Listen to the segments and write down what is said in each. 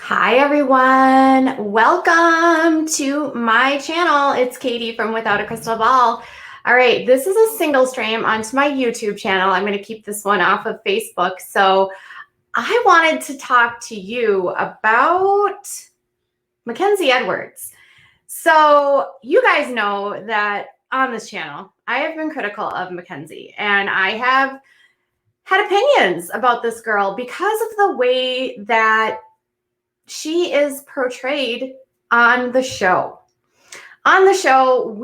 Hi everyone, welcome to my channel. It's Katie from Without a Crystal Ball. All right, this is a single stream onto my YouTube channel. I'm going to keep this one off of Facebook. So I wanted to talk to you about Mackenzie Edwards. So you guys know that on this channel, I have been critical of Mackenzie, and I have had opinions about this girl because of the way that she is portrayed on the show. On the show,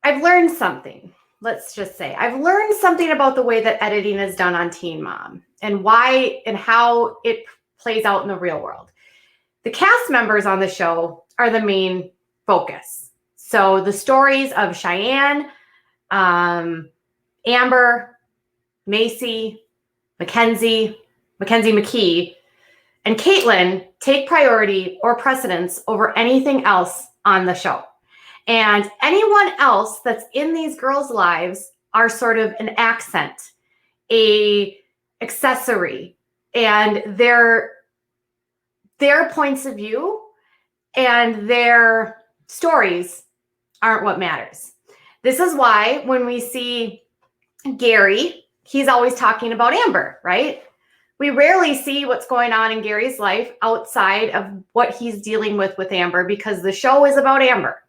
I've learned something. Let's just say I've learned something about the way that editing is done on Teen Mom and why and how it plays out in the real world. The cast members on the show are the main focus. So the stories of Cheyenne, Amber, Maci, Mackenzie McKee, and Caitlin take priority or precedence over anything else on the show. And anyone else that's in these girls' lives are sort of an accent, a accessory, and their points of view and their stories aren't what matters. This is why when we see Gary, he's always talking about Amber, right? We rarely see what's going on in Gary's life outside of what he's dealing with Amber, because the show is about Amber.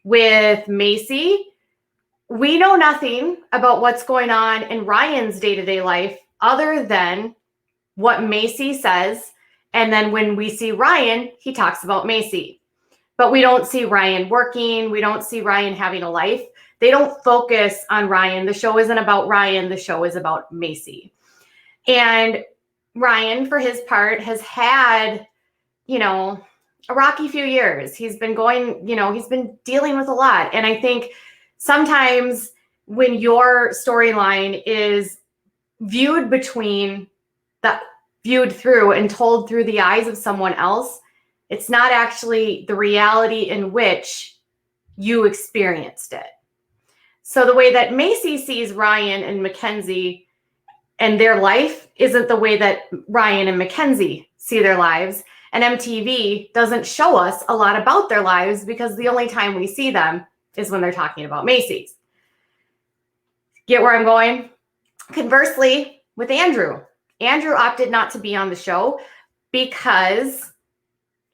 With Maci, we know nothing about what's going on in Ryan's day-to-day life other than what Maci says. And then when we see Ryan, he talks about Maci. But we don't see Ryan working. We don't see Ryan having a life. They don't focus on Ryan. The show isn't about Ryan. The show is about Maci. And Ryan, for his part, has had, a rocky few years. He's been going, he's been dealing with a lot. And I think sometimes when your storyline is viewed through and told through the eyes of someone else, it's not actually the reality in which you experienced it. So the way that Maci sees Ryan and Mackenzie and their life isn't the way that Ryan and Mackenzie see their lives. And MTV doesn't show us a lot about their lives because the only time we see them is when they're talking about Macy's. Get where I'm going? Conversely, with Andrew opted not to be on the show because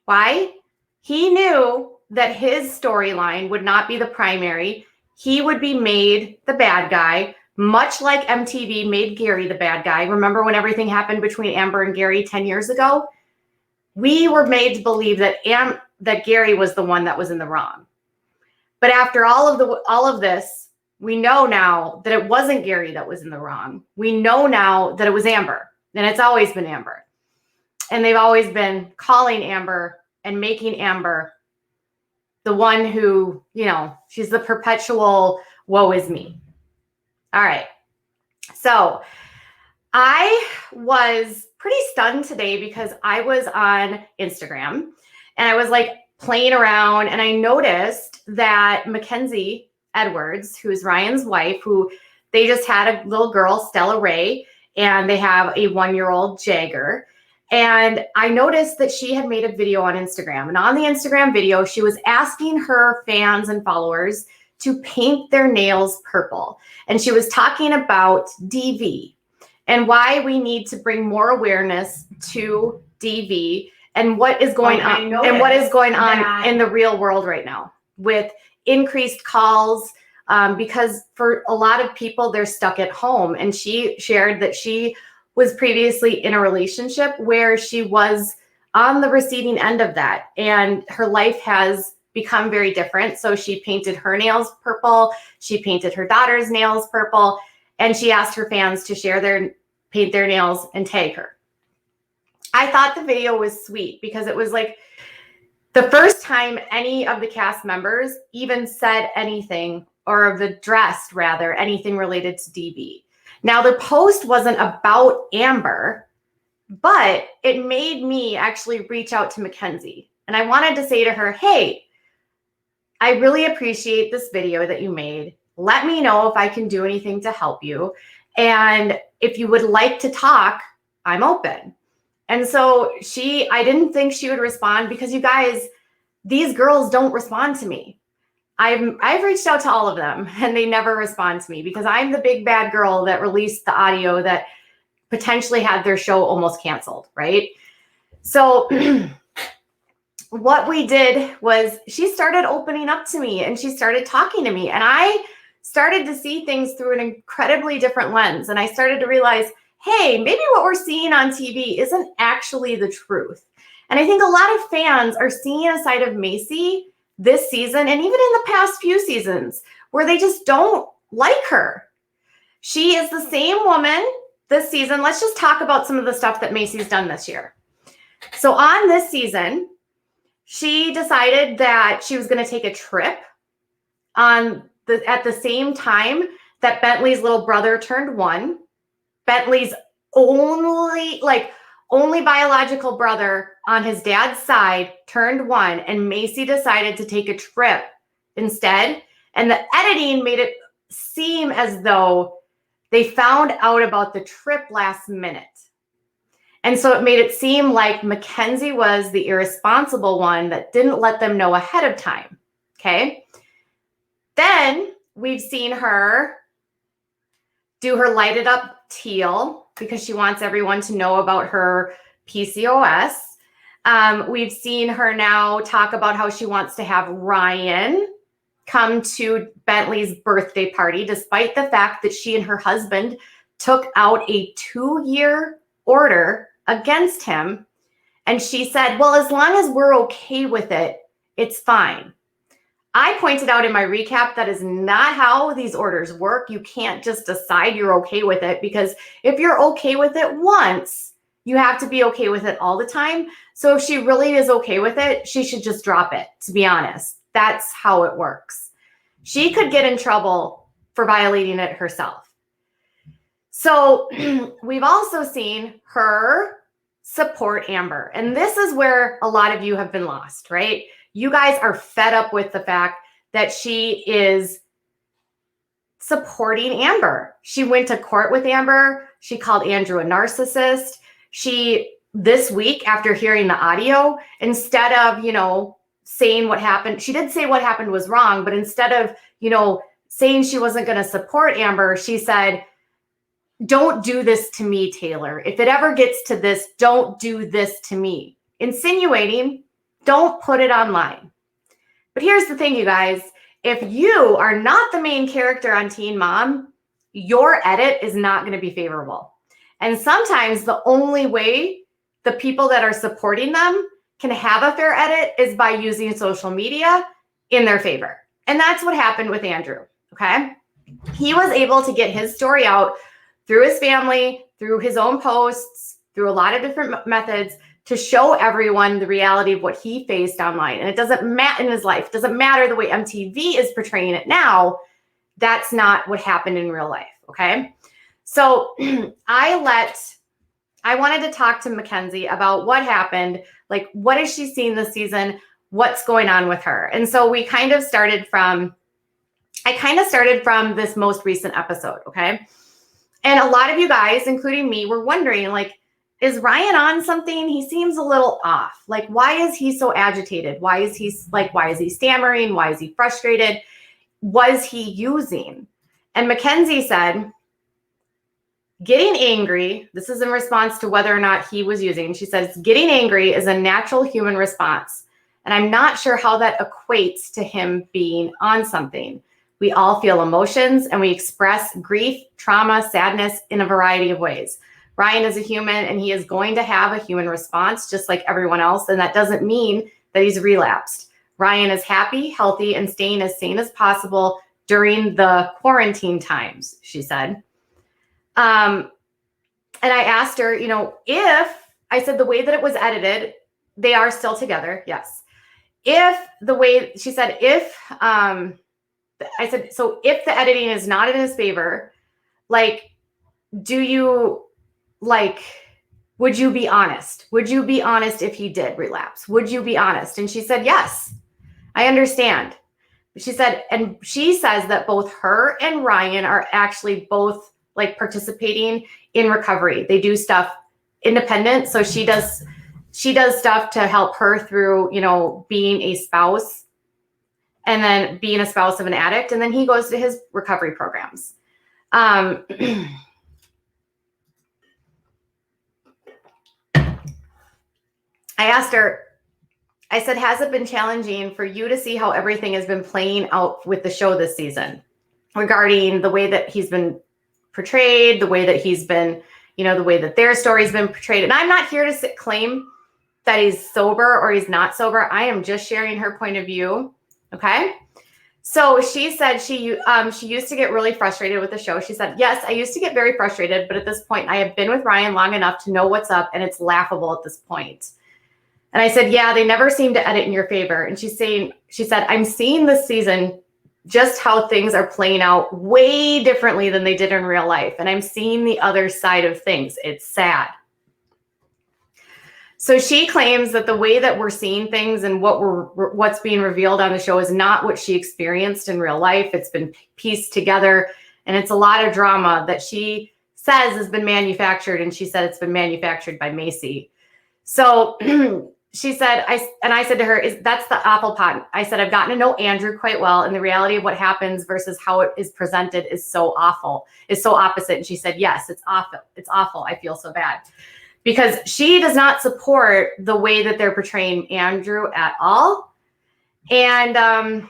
why? He knew that his storyline would not be the primary. He would be made the bad guy, much like MTV made Gary the bad guy. Remember when everything happened between Amber and Gary 10 years ago? We were made to believe that Gary was the one that was in the wrong. But after all of this, we know now that it wasn't Gary that was in the wrong. We know now that it was Amber, and it's always been Amber. And they've always been calling Amber and making Amber the one who, she's the perpetual woe is me. All right. So I was pretty stunned today because I was on Instagram and I was playing around, and I noticed that Mackenzie Edwards, who is Ryan's wife, who they just had a little girl, Stella Ray, and they have a 1-year-old Jagger. And I noticed that she had made a video on Instagram, and on the Instagram video, she was asking her fans and followers to paint their nails purple. And she was talking about DV and why we need to bring more awareness to DV and what is going on in the real world right now with increased calls, because for a lot of people, they're stuck at home. And she shared that she was previously in a relationship where she was on the receiving end of that, and her life has become very different. So she painted her nails purple. She painted her daughter's nails purple. And she asked her fans to paint their nails and tag her. I thought the video was sweet because it was the first time any of the cast members even said anything, or addressed rather anything related to DV. Now the post wasn't about Amber, but it made me actually reach out to Mackenzie. And I wanted to say to her, hey, I really appreciate this video that you made. Let me know if I can do anything to help you. And if you would like to talk, I'm open. And so I didn't think she would respond because you guys, these girls don't respond to me. I've reached out to all of them and they never respond to me because I'm the big bad girl that released the audio that potentially had their show almost canceled, right? So what we did was she started opening up to me and she started talking to me, and I started to see things through an incredibly different lens. And I started to realize, hey, maybe what we're seeing on TV isn't actually the truth. And I think a lot of fans are seeing a side of Maci this season and even in the past few seasons where they just don't like her. She is the same woman this season. Let's just talk about some of the stuff that Maci's done this year. So on this season, she decided that she was going to take a trip at the same time that Bentley's little brother turned 1. Bentley's only biological brother on his dad's side turned 1, and Maci decided to take a trip instead. And the editing made it seem as though they found out about the trip last minute. And so it made it seem like Mackenzie was the irresponsible one that didn't let them know ahead of time. Okay. Then we've seen her do her light it up teal because she wants everyone to know about her PCOS. We've seen her now talk about how she wants to have Ryan come to Bentley's birthday party, despite the fact that she and her husband took out a 2-year order against him. And she said, well, as long as we're okay with it, it's fine. I pointed out in my recap that is not how these orders work. You can't just decide you're okay with it, because if you're okay with it once, you have to be okay with it all the time. So if she really is okay with it, she should just drop it, to be honest. That's how it works. She could get in trouble for violating it herself. So we've also seen her support Amber. And this is where a lot of you have been lost, right? You guys are fed up with the fact that she is supporting Amber. She went to court with Amber. She called Andrew a narcissist. This week, after hearing the audio, instead of, saying what happened, she did say what happened was wrong, but instead of, saying she wasn't going to support Amber, she said, don't do this to me, Taylor. If it ever gets to this, don't do this to me. Insinuating, don't put it online. But here's the thing, you guys. If you are not the main character on Teen Mom, your edit is not going to be favorable. And sometimes the only way the people that are supporting them can have a fair edit is by using social media in their favor. And that's what happened with Andrew, okay? He was able to get his story out through his family, through his own posts, through a lot of different methods to show everyone the reality of what he faced online. And it doesn't matter in his life. It doesn't matter the way MTV is portraying it now. That's not what happened in real life, okay? So I wanted to talk to Mackenzie about what happened. Like, what has she seen this season? What's going on with her? And so I kind of started from this most recent episode, okay? And a lot of you guys, including me, were wondering, like, is Ryan on something? He seems a little off. Like, why is he so agitated? Why is he stammering? Why is he frustrated? Was he using? And Mackenzie said, getting angry, this is in response to whether or not he was using. She says, getting angry is a natural human response. And I'm not sure how that equates to him being on something. We all feel emotions and we express grief, trauma, sadness in a variety of ways. Ryan is a human and he is going to have a human response just like everyone else. And that doesn't mean that he's relapsed. Ryan is happy, healthy, and staying as sane as possible during the quarantine times, she said. And I asked her, I said the way that it was edited, they are still together. Yes. I said, so if the editing is not in his favor, would you be honest? Would you be honest if he did relapse? Would you be honest? And she said, yes, I understand. She said, and she says that both her and Ryan are actually both participating in recovery. They do stuff independent. So she does stuff to help her through, you know, being a spouse and then being a spouse of an addict. And then he goes to his recovery programs. I asked her, I said, has it been challenging for you to see how everything has been playing out with the show this season regarding the way that he's been portrayed, the way that he's been, you know, the way that their story's been portrayed? And I'm not here to claim that he's sober or he's not sober. I am just sharing her point of view. Okay. So she said she used to get really frustrated with the show. She said, yes, I used to get very frustrated, but at this point I have been with Ryan long enough to know what's up, and it's laughable at this point. And I said, yeah, they never seem to edit in your favor. And she said, I'm seeing this season just how things are playing out way differently than they did in real life. And I'm seeing the other side of things. It's sad. So she claims that the way that we're seeing things and what's being revealed on the show is not what she experienced in real life. It's been pieced together, and it's a lot of drama that she says has been manufactured. And she said it's been manufactured by Maci. So she said, I said to her, that's the apple pot. I said, I've gotten to know Andrew quite well, and the reality of what happens versus how it is presented is so awful, is so opposite. And she said, yes, it's awful. It's awful. I feel so bad. Because she does not support the way that they're portraying Andrew at all. And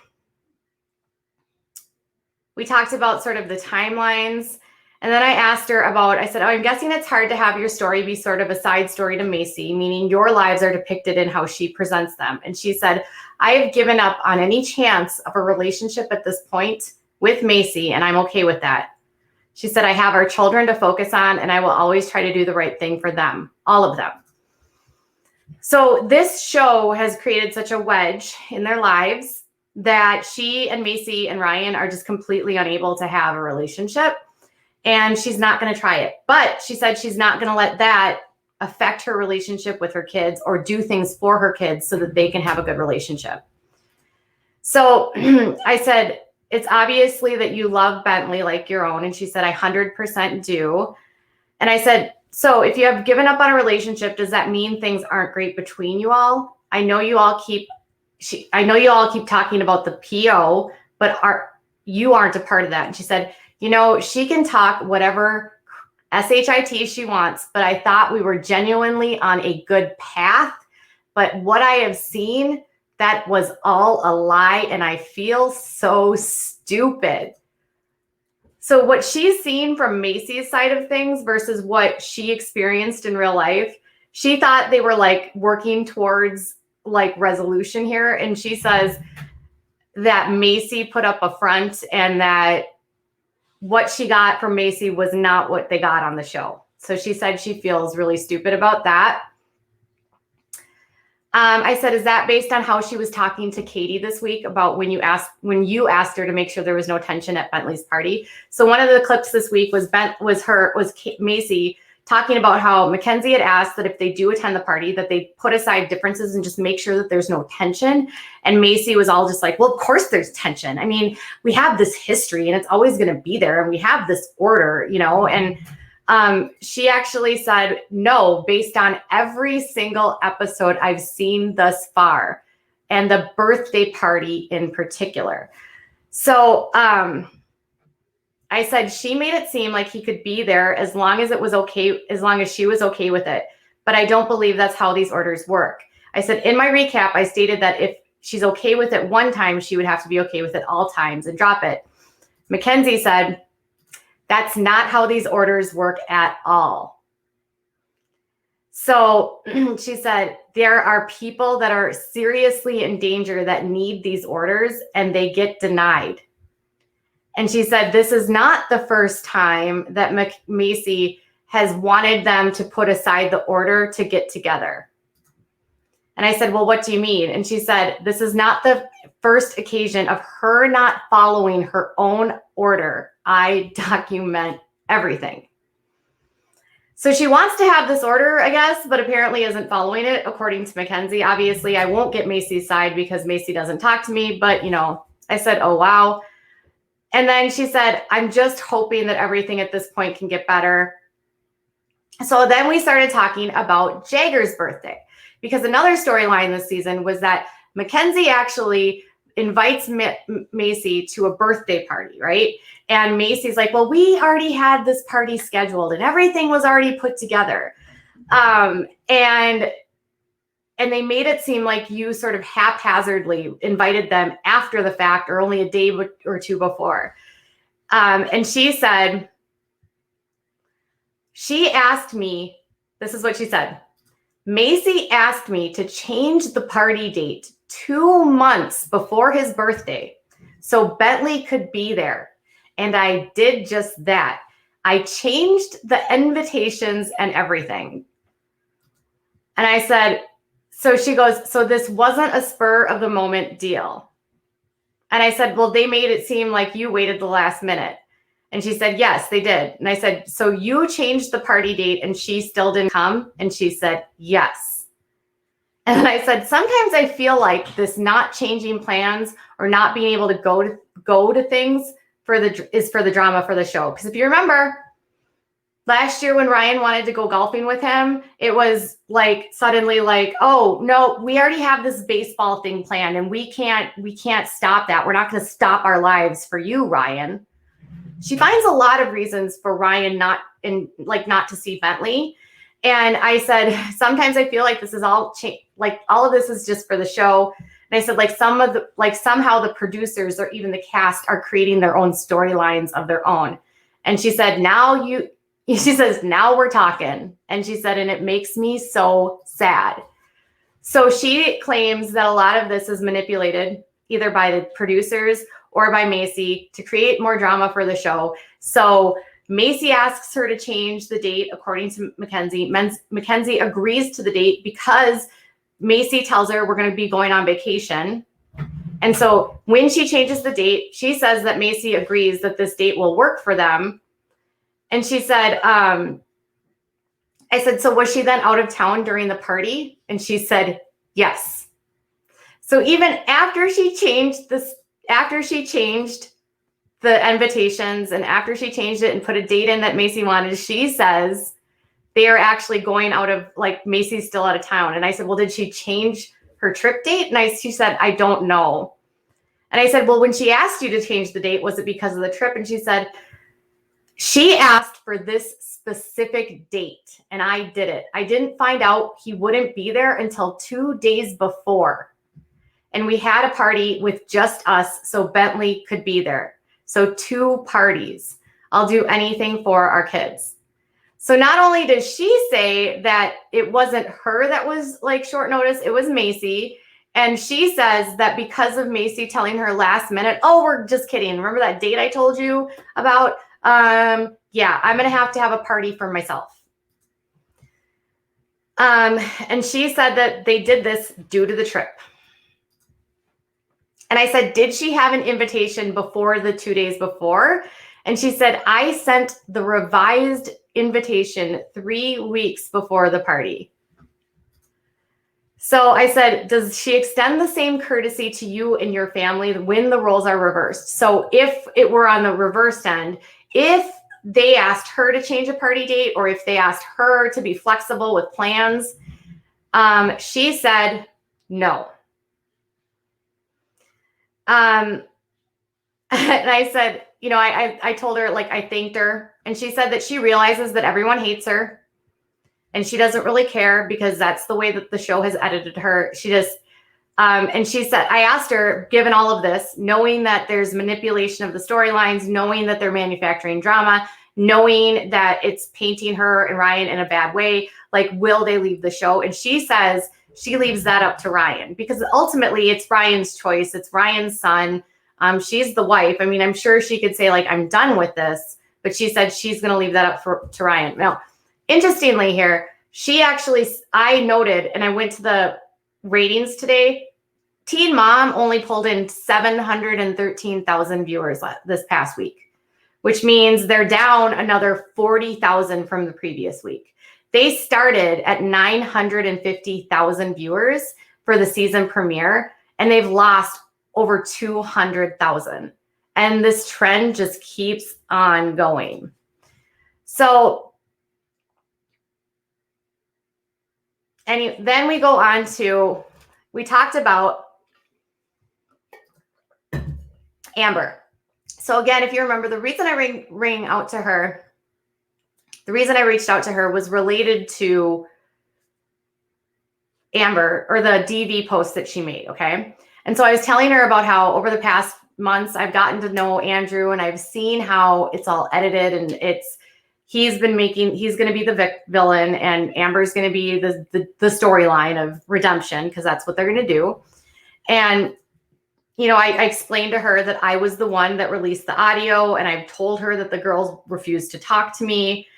we talked about sort of the timelines. And then I asked her about, I said, I'm guessing it's hard to have your story be sort of a side story to Maci, meaning your lives are depicted in how she presents them. And she said, I have given up on any chance of a relationship at this point with Maci, and I'm okay with that. She said, I have our children to focus on, and I will always try to do the right thing for them, all of them. So this show has created such a wedge in their lives that she and Maci and Ryan are just completely unable to have a relationship, and she's not going to try it. But she said she's not going to let that affect her relationship with her kids or do things for her kids so that they can have a good relationship. So I said, it's obviously that you love Bentley like your own. And she said, I 100% do. And I said, so if you have given up on a relationship, does that mean things aren't great between you all? I know you all keep talking about the PO, but you aren't a part of that. And she said, you know, she can talk whatever SHIT she wants, but I thought we were genuinely on a good path. But what I have seen, that was all a lie, and I feel so stupid. So what she's seen from Maci's side of things versus what she experienced in real life, she thought they were like working towards like resolution here. And she says that Maci put up a front and that what she got from Maci was not what they got on the show. So she said she feels really stupid about that. I said, is that based on how she was talking to Katie this week about when you asked her to make sure there was no tension at Bentley's party? So one of the clips this week was Maci talking about how Mackenzie had asked that if they do attend the party, that they put aside differences and just make sure that there's no tension. And Maci was all just like, well, of course there's tension. I mean, we have this history and it's always going to be there. And we have this order, you know, and she actually said, no, based on every single episode I've seen thus far, and the birthday party in particular. So I said she made it seem like he could be there as long as it was okay, as long as she was okay with it. But I don't believe that's how these orders work. I said in my recap, I stated that if she's okay with it one time, she would have to be okay with it all times and drop it. Mackenzie said, that's not how these orders work at all. So she said, there are people that are seriously in danger that need these orders and they get denied. And she said, this is not the first time that Maci has wanted them to put aside the order to get together. And I said, well, what do you mean? And she said, this is not the first occasion of her not following her own order. I document everything. So she wants to have this order, I guess, but apparently isn't following it, according to Mackenzie. Obviously, I won't get Maci's side because Maci doesn't talk to me. But, you know, I said, oh, wow. And then she said, I'm just hoping that everything at this point can get better. So then we started talking about Jagger's birthday, because another storyline this season was that Mackenzie actually invites Maci to a birthday party, right? And Maci's like, well, we already had this party scheduled and everything was already put together. And they made it seem like you sort of haphazardly invited them after the fact or only a day or two before. And she said, she asked me, this is what she said, Maci asked me to change the party date 2 months before his birthday so Bentley could be there. And I did just that. I changed the invitations and everything. And I said, so she goes, so this wasn't a spur of the moment deal. And I said, well, they made it seem like you waited the last minute. And she said, yes, they did. And I said, so you changed the party date and she still didn't come? And she said, yes. And I said, sometimes I feel like this not changing plans or not being able to go to things is for the drama for the show. Because if you remember, last year when Ryan wanted to go golfing with him, it was like suddenly like, oh no, we already have this baseball thing planned and we can't stop that. We're not going to stop our lives for you, Ryan. She finds a lot of reasons for Ryan not to see Bentley. And I said, sometimes I feel like this is all like all of this is just for the show. And I said, like somehow the producers or even the cast are creating their own storylines of their own. And she said, now we're talking. And she said, and it makes me so sad. So she claims that a lot of this is manipulated either by the producers or by Maci to create more drama for the show. So Maci asks her to change the date according to Mackenzie. Mackenzie agrees to the date because Maci tells her we're going to be going on vacation. And so when she changes the date, she says that Maci agrees that this date will work for them. And she said, I said, so was she then out of town during the party? And she said, yes. So even after she changed the invitations and after she changed it and put a date in that Maci wanted, she says they are actually going out of, like, Maci's still out of town. And I said, well, did she change her trip date? And she said, I don't know. And I said, well, when she asked you to change the date, was it because of the trip? And she said, she asked for this specific date and I did it. I didn't find out he wouldn't be there until 2 days before. And we had a party with just us so Bentley could be there. So 2 parties. I'll do anything for our kids. So not only does she say that it wasn't her that was like short notice, it was Maci. And she says that because of Maci telling her last minute, oh, we're just kidding. Remember that date I told you about? Yeah, I'm going to have a party for myself. And she said that they did this due to the trip. And I said, did she have an invitation before the 2 days before? And she said, I sent the revised invitation 3 weeks before the party. So I said, does she extend the same courtesy to you and your family when the roles are reversed? So if it were on the reversed end, if they asked her to change a party date or if they asked her to be flexible with plans, she said no. And I said, you know, I told her, like, I thanked her, and she said that she realizes that everyone hates her and she doesn't really care because that's the way that the show has edited her. She just, and she said, I asked her, given all of this, knowing that there's manipulation of the storylines, knowing that they're manufacturing drama, knowing that it's painting her and Ryan in a bad way, like, will they leave the show? And she says she leaves that up to Ryan because ultimately it's Ryan's choice. It's Ryan's son. She's the wife. I mean, I'm sure she could say, like, I'm done with this, but she said she's going to leave that up to Ryan. Now, interestingly here, I noted, and I went to the ratings today, Teen Mom only pulled in 713,000 viewers this past week, which means they're down another 40,000 from the previous week. They started at 950,000 viewers for the season premiere, and they've lost over 200,000. And this trend just keeps on going. So And then we go on to, we talked about Amber. So again, if you remember, the reason I reached out to her was related to Amber, or the DV post that she made, okay? And so I was telling her about how over the past months, I've gotten to know Andrew, and I've seen how it's all edited, and he's going to be the villain, and Amber's going to be the storyline of redemption, because that's what they're going to do. And, you know, I explained to her that I was the one that released the audio, and I've told her that the girls refused to talk to me.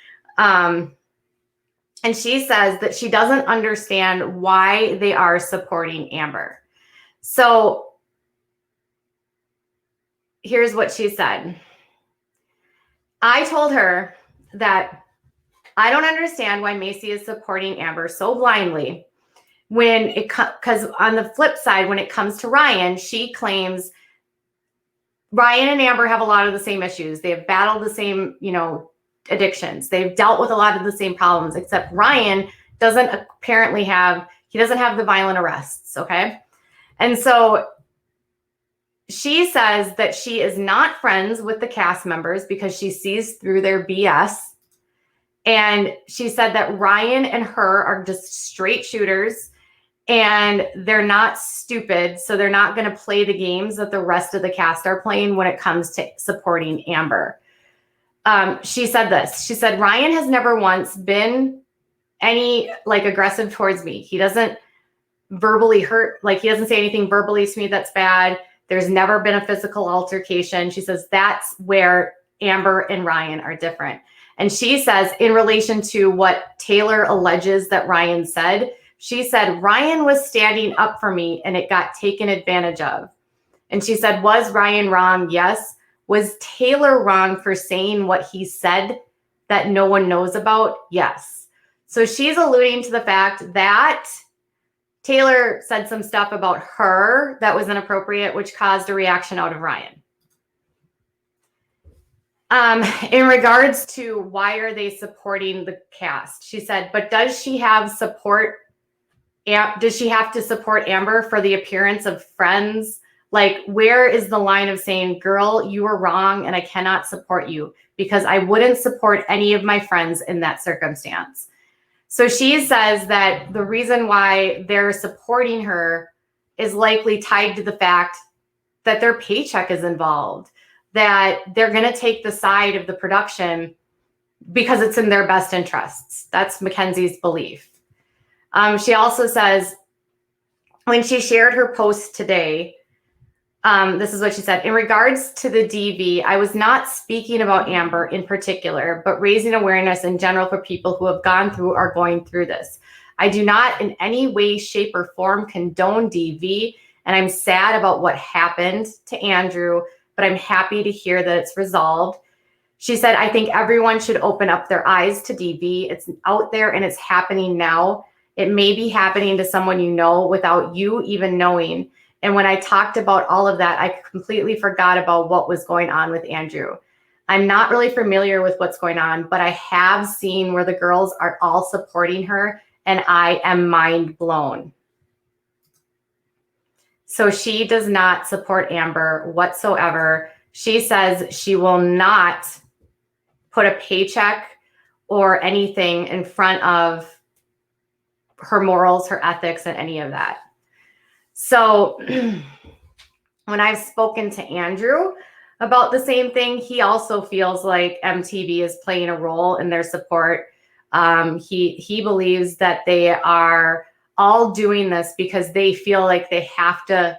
And she says that she doesn't understand why they are supporting Amber. So here's what she said. I told her that I don't understand why Maci is supporting Amber so blindly because on the flip side, when it comes to Ryan, she claims Ryan and Amber have a lot of the same issues. They have battled the same, you know, addictions. They've dealt with a lot of the same problems, except Ryan doesn't apparently have the violent arrests. Okay. And so she says that she is not friends with the cast members because she sees through their BS. And she said that Ryan and her are just straight shooters, and they're not stupid. So they're not going to play the games that the rest of the cast are playing when it comes to supporting Amber. She said this. She said, Ryan has never once been any aggressive towards me. He doesn't verbally hurt. He doesn't say anything verbally to me that's bad. There's never been a physical altercation. She says that's where Amber and Ryan are different. And she says, in relation to what Taylor alleges that Ryan said, she said, Ryan was standing up for me and it got taken advantage of. And she said, was Ryan wrong? Yes. Was Taylor wrong for saying what he said that no one knows about? Yes. So she's alluding to the fact that Taylor said some stuff about her that was inappropriate, which caused a reaction out of Ryan. In regards to why are they supporting the cast, she said, but does she have support? Does she have to support Amber for the appearance of friends? Where is the line of saying, girl, you were wrong and I cannot support you because I wouldn't support any of my friends in that circumstance. So she says that the reason why they're supporting her is likely tied to the fact that their paycheck is involved, that they're going to take the side of the production because it's in their best interests. That's Mackenzie's belief. She also says, when she shared her post today, this is what she said. In regards to the DV, I was not speaking about Amber in particular, but raising awareness in general for people who have gone through or going through this. I do not in any way, shape, or form condone DV, and I'm sad about what happened to Andrew, but I'm happy to hear that it's resolved. She said, I think everyone should open up their eyes to DV. It's out there and it's happening now. It may be happening to someone you know without you even knowing. And when I talked about all of that, I completely forgot about what was going on with Andrew. I'm not really familiar with what's going on, but I have seen where the girls are all supporting her, and I am mind blown. So she does not support Amber whatsoever. She says she will not put a paycheck or anything in front of her morals, her ethics, and any of that. So when I've spoken to Andrew about the same thing, he also feels like MTV is playing a role in their support. He believes that they are all doing this because they feel like they have to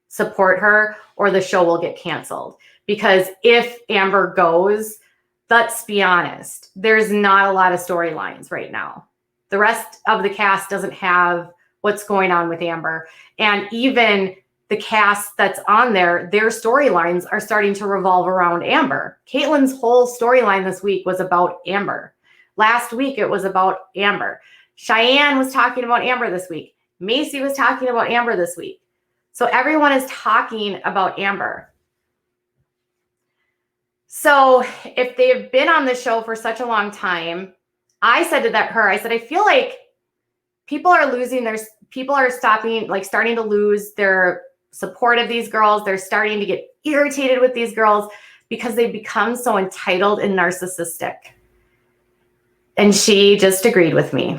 support her or the show will get canceled. Because if Amber goes, let's be honest, there's not a lot of storylines right now. The rest of the cast doesn't have what's going on with Amber. And even the cast that's on there, their storylines are starting to revolve around Amber. Caitlin's whole storyline this week was about Amber. Last week, it was about Amber. Cheyenne was talking about Amber this week. Maci was talking about Amber this week. So everyone is talking about Amber. So if they've been on the show for such a long time, I said to her, I said, I feel like people are starting to lose their support of these girls. They're starting to get irritated with these girls because they become so entitled and narcissistic. And she just agreed with me.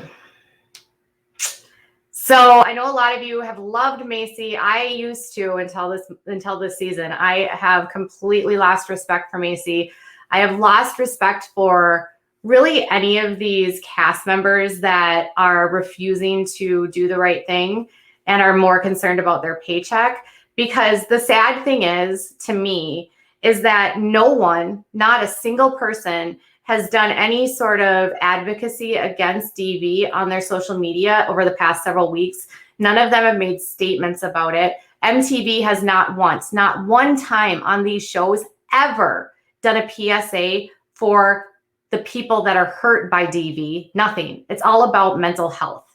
So I know a lot of you have loved Maci. I used to until this season. I have completely lost respect for Maci. I have lost respect for really any of these cast members that are refusing to do the right thing and are more concerned about their paycheck. Because the sad thing is, to me, is that no one, not a single person, has done any sort of advocacy against DV on their social media over the past several weeks. None of them have made statements about it. MTV has not once, not one time on these shows ever done a PSA for the people that are hurt by DV. Nothing. It's all about mental health.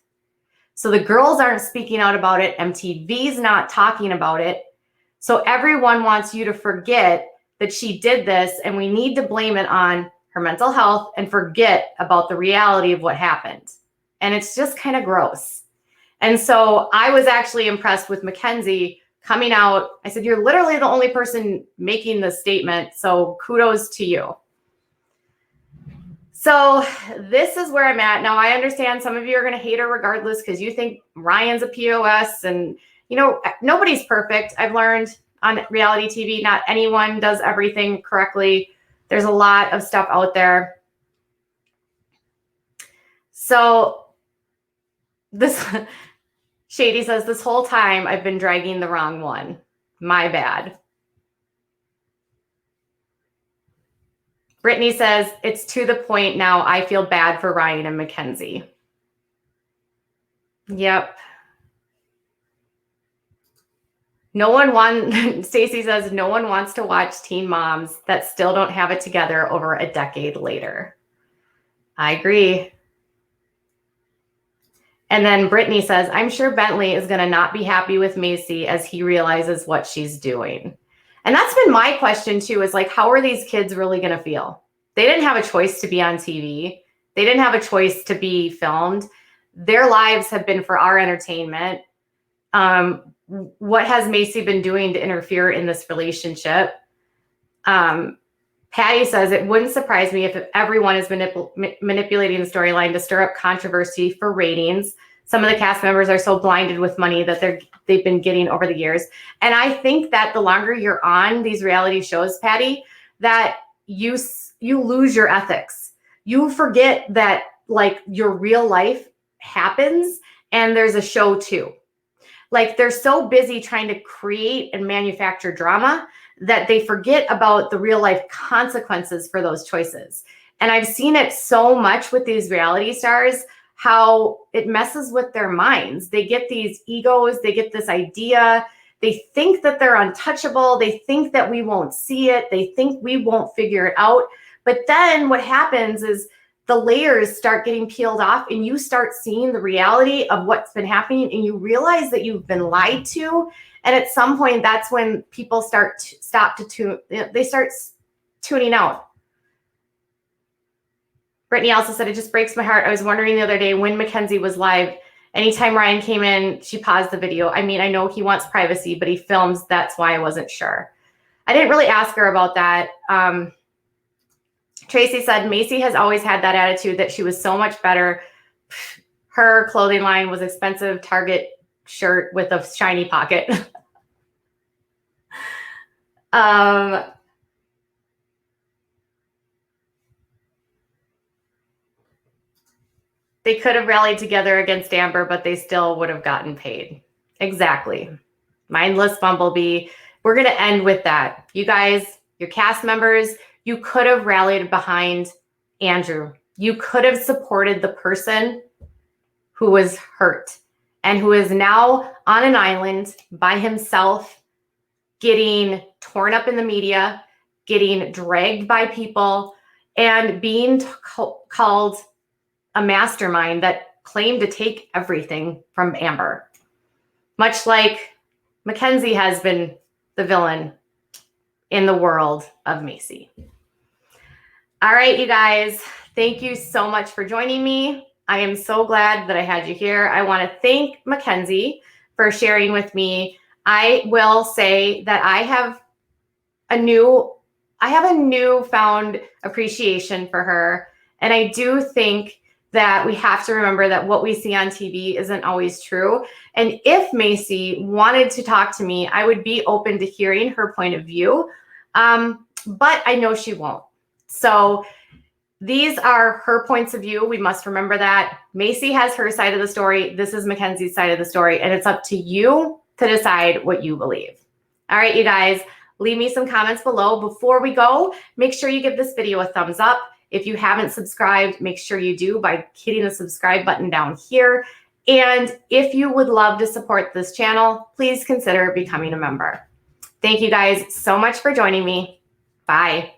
So the girls aren't speaking out about it. MTV's not talking about it. So everyone wants you to forget that she did this, and we need to blame it on her mental health and forget about the reality of what happened. And it's just kind of gross. And so I was actually impressed with Mackenzie coming out. I said, you're literally the only person making this statement. So kudos to you. So this is where I'm at. Now, I understand some of you are going to hate her regardless because you think Ryan's a POS. And, you know, nobody's perfect. I've learned on reality TV, not anyone does everything correctly. There's a lot of stuff out there. So this Shady says, this whole time I've been dragging the wrong one. My bad. Brittany says, it's to the point now I feel bad for Ryan and Mackenzie. Yep. Stacy says, no one wants to watch teen moms that still don't have it together over a decade later. I agree. And then Brittany says, I'm sure Bentley is going to not be happy with Maci as he realizes what she's doing. And that's been my question too, is like, how are these kids really going to feel? They didn't have a choice to be on TV. They didn't have a choice to be filmed. Their lives have been for our entertainment. What has Maci been doing to interfere in this relationship? Patty says, it wouldn't surprise me if everyone is manipulating the storyline to stir up controversy for ratings. Some of the cast members are so blinded with money that they've been getting over the years. And I think that the longer you're on these reality shows, Patty, that you lose your ethics. You forget that like your real life happens and there's a show too. Like they're so busy trying to create and manufacture drama that they forget about the real life consequences for those choices. And I've seen it so much with these reality stars, how it messes with their minds. They get these egos, they get this idea, they think that they're untouchable, they think that we won't see it, they think we won't figure it out. But then what happens is the layers start getting peeled off and you start seeing the reality of what's been happening and you realize that you've been lied to. And at some point, that's when people start tuning out. Brittany also said, it just breaks my heart. I was wondering the other day when Mackenzie was live, anytime Ryan came in, she paused the video. I mean, I know he wants privacy, but he films. That's why I wasn't sure. I didn't really ask her about that. Tracy said, Maci has always had that attitude that she was so much better. Her clothing line was expensive Target shirt with a shiny pocket. They could have rallied together against Amber, but they still would have gotten paid. Exactly. Mindless Bumblebee. We're going to end with that. You guys, your cast members, you could have rallied behind Andrew. You could have supported the person who was hurt and who is now on an island by himself, getting torn up in the media, getting dragged by people, and being called a mastermind that claimed to take everything from Amber. Much like Mackenzie has been the villain in the world of Maci. All right, you guys, thank you so much for joining me. I am so glad that I had you here. I want to thank Mackenzie for sharing with me. I will say that I have a newfound appreciation for her. And I do think that we have to remember that what we see on TV isn't always true. And if Maci wanted to talk to me, I would be open to hearing her point of view. But I know she won't. So these are her points of view. We must remember that. Maci has her side of the story. This is Mackenzie's side of the story. And it's up to you to decide what you believe. All right, you guys, leave me some comments below. Before we go, make sure you give this video a thumbs up. If you haven't subscribed, make sure you do by hitting the subscribe button down here. And if you would love to support this channel, please consider becoming a member. Thank you guys so much for joining me. Bye.